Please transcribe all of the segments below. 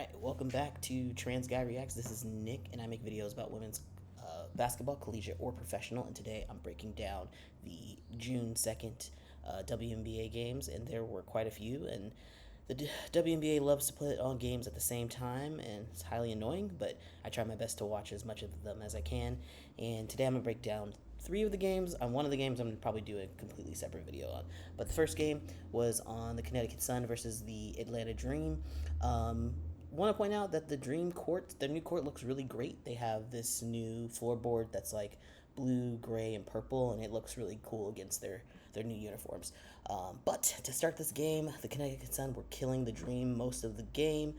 Alright, welcome back to Trans Guy Reacts. This is Nick, and I make videos about women's basketball, collegiate or professional. And today I'm breaking down the June 2nd WNBA games, and there were quite a few. And the WNBA loves to put on games at the same time, and it's highly annoying, but I try my best to watch as much of them as I can. And today I'm going to break down three of the games. On one of the games, I'm going to probably do a completely separate video on. But the first game was on the Connecticut Sun versus the Atlanta Dream. Want to point out that the Dream court, their new court looks really great. They have this new floorboard that's like blue, gray, and purple, and it looks really cool against their new uniforms. But to start this game, the Connecticut Sun were killing the Dream most of the game.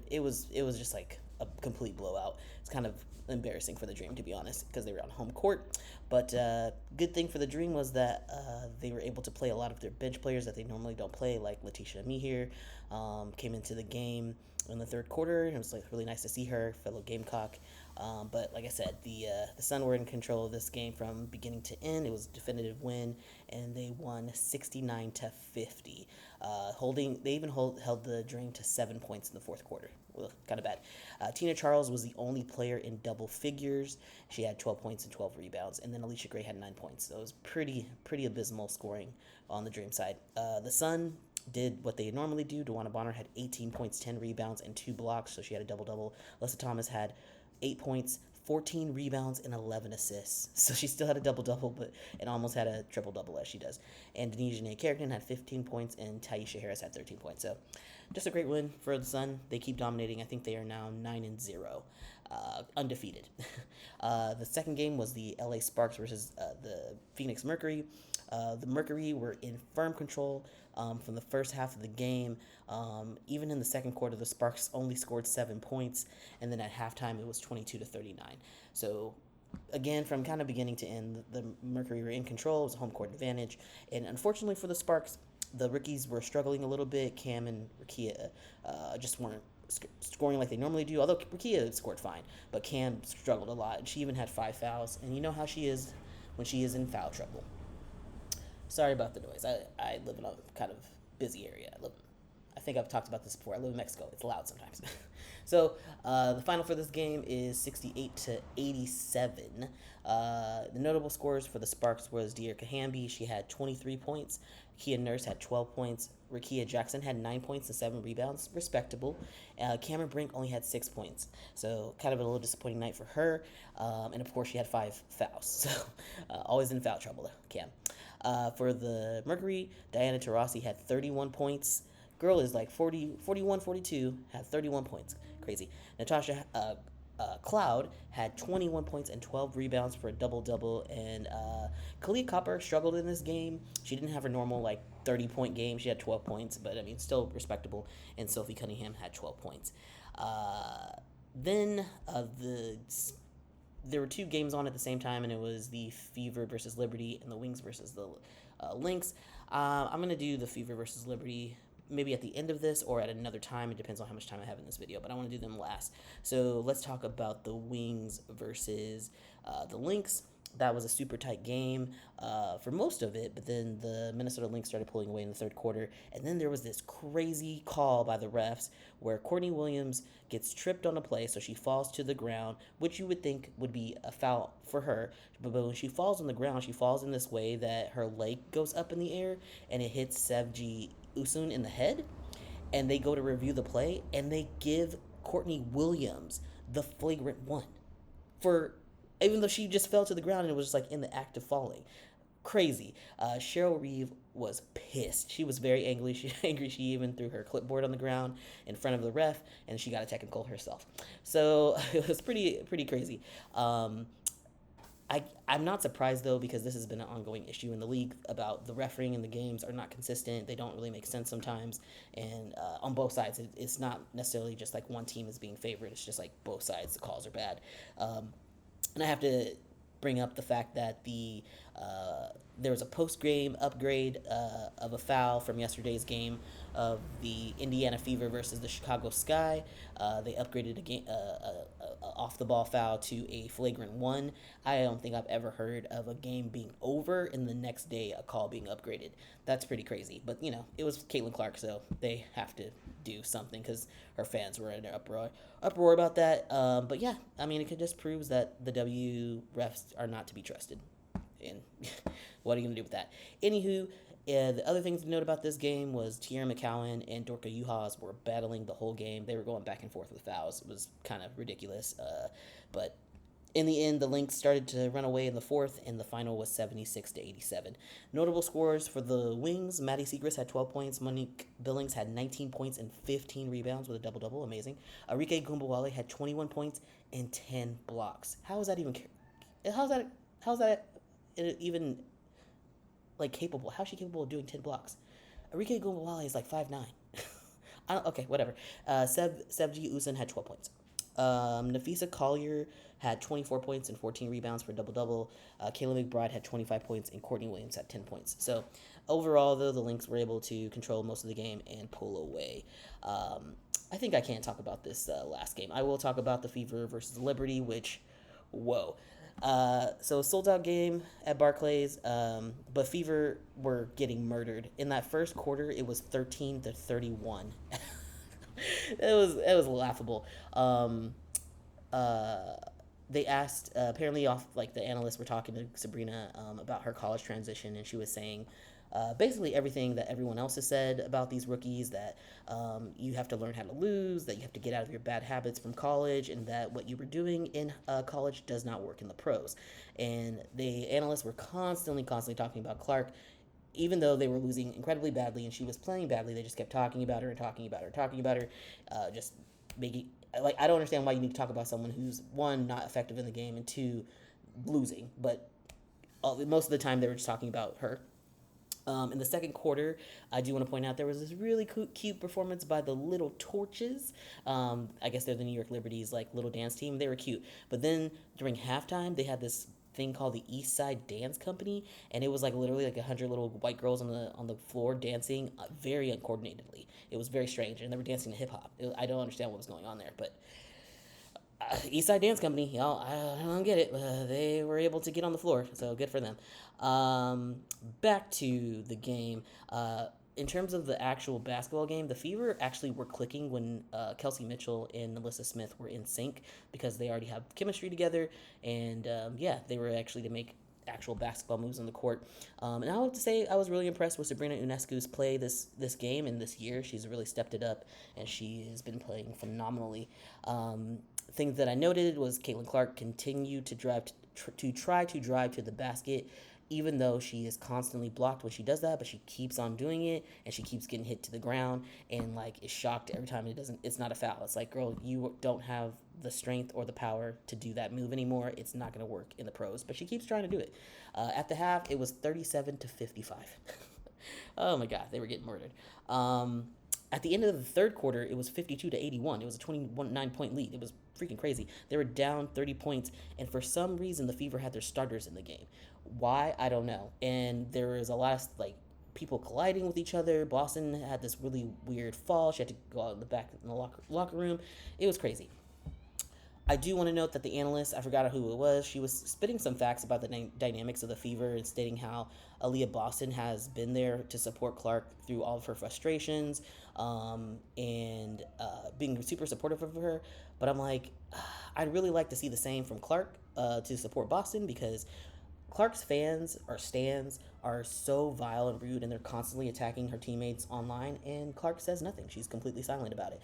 It was just like a complete blowout. It's kind of embarrassing for the Dream, to be honest, because they were on home court. But good thing for the Dream was that they were able to play a lot of their bench players that they normally don't play, like Letitia Mihir came into the game in the third quarter. It was like really nice to see her, fellow Gamecock. But like I said, the Sun were in control of this game from beginning to end. It was a definitive win, and they won 69-50. They even held the Dream to 7 points in the fourth quarter. Kind of bad. Tina Charles was the only player in double figures. She had 12 points and 12 rebounds, and then Alicia Gray had 9 points. So it was pretty abysmal scoring on the Dream side. The Sun did what they normally do. DeWanna Bonner had 18 points, 10 rebounds, and 2 blocks, so she had a double-double. Alyssa Thomas had 8 points, 14 rebounds, and 11 assists. So she still had a double-double, but it almost had a triple-double as she does. And Denise Janae Carrington had 15 points, and Taisha Harris had 13 points. So just a great win for the Sun. They keep dominating. I think they are now 9-0, undefeated. The second game was the LA Sparks versus the Phoenix Mercury. The Mercury were in firm control from the first half of the game. Even in the second quarter, the Sparks only scored 7 points, and then at halftime it was 22-39. So again, from kind of beginning to end, the Mercury were in control. It was a home court advantage, and unfortunately for the Sparks, the rookies were struggling a little bit. Cam and Rakia just weren't scoring like they normally do, although Rakia scored fine, but Cam struggled a lot. She even had 5 fouls, and you know how she is when she is in foul trouble. Sorry about the noise. I live in a kind of busy area. I think I've talked about this before. I live in Mexico. It's loud sometimes. So the final for this game is 68-87. The notable scores for the Sparks was De'Arca Hamby. She had 23 points. Kia Nurse had 12 points. Rakia Jackson had 9 points and 7 rebounds, respectable. Cameron Brink only had 6 points, so kind of a little disappointing night for her. And of course, she had 5 fouls, so always in foul trouble, Cam. For the Mercury, Diana Taurasi had 31 points. Girl is like 41, 42, had 31 points. Crazy. Natasha Cloud had 21 points and 12 rebounds for a double-double. And Khalid Copper struggled in this game. She didn't have her normal 30-point game. She had 12 points, but I mean, still respectable. And Sophie Cunningham had 12 points. Then there were 2 games on at the same time, and it was the Fever versus Liberty and the Wings versus the Lynx. I'm going to do the Fever versus Liberty maybe at the end of this or at another time. It depends on how much time I have in this video, but I want to do them last. So let's talk about the Wings versus the Lynx. That was a super tight game for most of it, but then the Minnesota Lynx started pulling away in the third quarter, and then there was this crazy call by the refs where Courtney Williams gets tripped on a play, so she falls to the ground, which you would think would be a foul for her, but when she falls on the ground, she falls in this way that her leg goes up in the air, and it hits Sevgi Usun in the head, and they go to review the play, and they give Courtney Williams the flagrant one for, even though she just fell to the ground and it was just in the act of falling. Crazy. Cheryl Reeve was pissed. She was very angry. She even threw her clipboard on the ground in front of the ref, and she got a technical herself. So it was pretty crazy. I'm not surprised, though, because this has been an ongoing issue in the league about the refereeing in the games are not consistent. They don't really make sense sometimes. And on both sides, it's not necessarily just one team is being favored. It's just both sides, the calls are bad. And I have to bring up the fact that the there was a post-game upgrade of a foul from yesterday's game of the Indiana Fever versus the Chicago Sky. They upgraded a game, off the ball foul to a flagrant one. I don't think I've ever heard of a game being over and the next day a call being upgraded. That's pretty crazy. But it was Caitlin Clark, so they have to do something because her fans were in an uproar about that. But yeah, I mean, it just proves that the refs are not to be trusted. And what are you going to do with that? Anywho, the other thing to note about this game was Tierra McCowan and Dorka Juhas were battling the whole game. They were going back and forth with fouls. It was kind of ridiculous. But in the end, the Lynx started to run away in the fourth, and the final was 76-87. Notable scores for the Wings: Maddie Siegrist had 12 points. Monique Billings had 19 points and 15 rebounds with a double-double. Amazing. Arike Gumbawale had 21 points and 10 blocks. How is that even? How's that even capable? How's she capable of doing 10 blocks? Arike Gumbawale is like 5'9". Okay, whatever. Sevgi Usan had 12 points. Nafisa Collier had 24 points and 14 rebounds for a double-double. Kayla McBride had 25 points, and Courtney Williams had 10 points. So, overall, though, the Lynx were able to control most of the game and pull away. I think I can't talk about this last game. I will talk about the Fever versus Liberty, which, whoa. So a sold-out game at Barclays, but Fever were getting murdered. In that first quarter, it was 13-31. It was laughable. They asked, apparently the analysts were talking to Sabrina about her college transition, and she was saying basically everything that everyone else has said about these rookies, that you have to learn how to lose, that you have to get out of your bad habits from college, and that what you were doing in college does not work in the pros. And the analysts were constantly talking about Clark. Even though they were losing incredibly badly and she was playing badly, they just kept talking about her and talking about her and talking about her, just making, I don't understand why you need to talk about someone who's, one, not effective in the game, and two, losing. But most of the time they were just talking about her. In the second quarter, I do want to point out there was this really cute performance by the Little Torches. I guess they're the New York Liberty's little dance team. They were cute. But then during halftime, they had this thing called the East Side Dance Company, and it was literally 100 little white girls on the floor dancing very uncoordinatedly. It was very strange, and they were dancing to hip hop. I don't understand what was going on there, but East Side Dance Company, y'all, I don't get it. They were able to get on the floor, so good for them. Back to the game. In terms of the actual basketball game, the Fever actually were clicking when Kelsey Mitchell and Alyssa Smith were in sync, because they already have chemistry together, and they were actually to make actual basketball moves on the court. And I would say I was really impressed with Sabrina Ionescu's play this game and this year. She's really stepped it up, and she has been playing phenomenally. Things that I noted was Caitlin Clark continued to try to drive to the basket, even though she is constantly blocked when she does that, but she keeps on doing it, and she keeps getting hit to the ground, and is shocked every time it's not a foul. It's like, girl, you don't have the strength or the power to do that move anymore. It's not going to work in the pros, but she keeps trying to do it. At the half, it was 37-55. Oh my God, they were getting murdered. At the end of the third quarter, it was 52-81. It was a 29-point lead. It was freaking crazy. They were down 30 points, and for some reason, the Fever had their starters in the game. Why? I don't know. And there was a lot of people colliding with each other. Boston had this really weird fall. She had to go out in the back in the locker room. It was crazy. I do want to note that the analyst, I forgot who it was, she was spitting some facts about the dynamics of the Fever and stating how Aaliyah Boston has been there to support Clark through all of her frustrations, and being super supportive of her. But I'm like, I'd really like to see the same from Clark to support Boston, because Clark's fans or stans are so vile and rude, and they're constantly attacking her teammates online, and Clark says nothing. She's completely silent about it.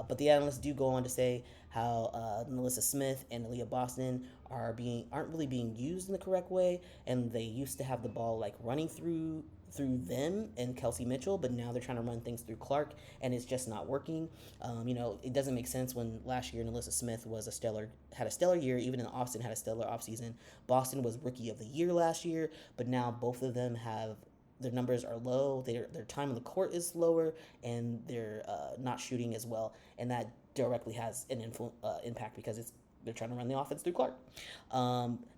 But the analysts do go on to say how Melissa Smith and Aaliyah Boston aren't really being used in the correct way, and they used to have the ball running through them and Kelsey Mitchell, but now they're trying to run things through Clark, and it's just not working. It doesn't make sense when last year Alyssa Smith had a stellar year, even in Austin had a stellar offseason. Boston was Rookie of the Year last year, but now both of them their numbers are low, their time on the court is lower, and they're not shooting as well, and that directly has an impact, because they're trying to run the offense through Clark.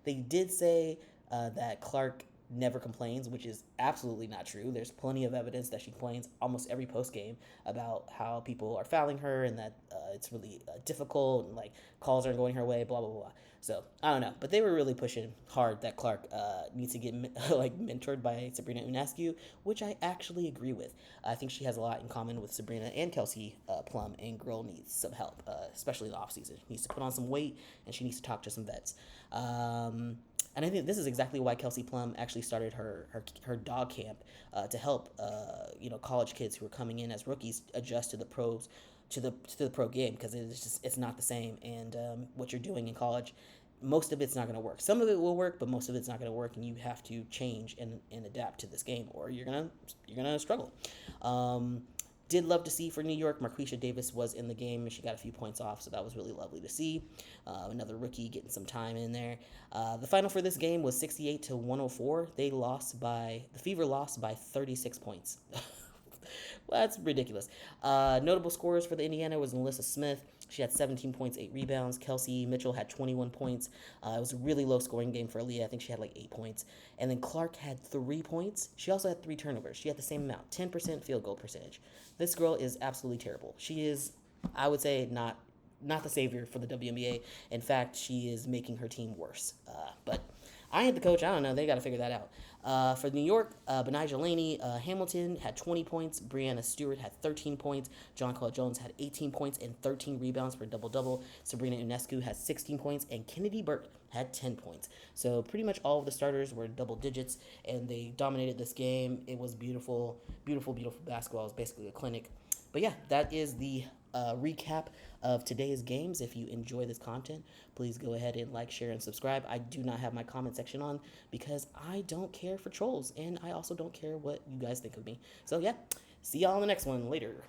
They did say that Clark never complains, which is absolutely not true. There's plenty of evidence that she complains almost every post game about how people are fouling her and that it's really difficult and like calls aren't going her way, blah blah blah. So I don't know, but they were really pushing hard that Clark needs to get like mentored by Sabrina Ionescu, which I actually agree with. I think she has a lot in common with Sabrina and Kelsey Plum, and girl needs some help, especially in the offseason. She needs to put on some weight, and she needs to talk to some vets. And I think this is exactly why Kelsey Plum actually started her dog camp to help college kids who are coming in as rookies adjust to the pros to the pro game, because it's not the same, and what you're doing in college, most of it's not going to work. Some of it will work, but most of it's not going to work, and you have to change and adapt to this game, or you're gonna struggle. Did love to see for New York, Marquisha Davis was in the game and she got a few points off, so that was really lovely to see. Another rookie getting some time in there. The final for this game was 68-104. The Fever lost by 36 points. Well, that's ridiculous. Notable scorers for the Indiana was Melissa Smith. She had 17 points, 8 rebounds. Kelsey Mitchell had 21 points. It was a really low scoring game for Aaliyah. I think she had like 8 points. And then Clark had 3 points. She also had 3 turnovers. She had the same amount, 10% field goal percentage. This girl is absolutely terrible. She is, I would say, not the savior for the WNBA. In fact, she is making her team worse. But I ain't the coach. I don't know. They got to figure that out. For New York, Benijah Laney Hamilton had 20 points. Brianna Stewart had 13 points. John Claude Jones had 18 points and 13 rebounds for a double-double. Sabrina Ionescu had 16 points, and Kennedy Burke had 10 points. So pretty much all of the starters were double digits, and they dominated this game. It was beautiful, beautiful, beautiful basketball. It was basically a clinic. But yeah, that is the recap of today's games. If you enjoy this content, please go ahead and like, share, and subscribe. I do not have my comment section on because I don't care for trolls, and I also don't care what you guys think of me. So yeah, see y'all in the next one. Later.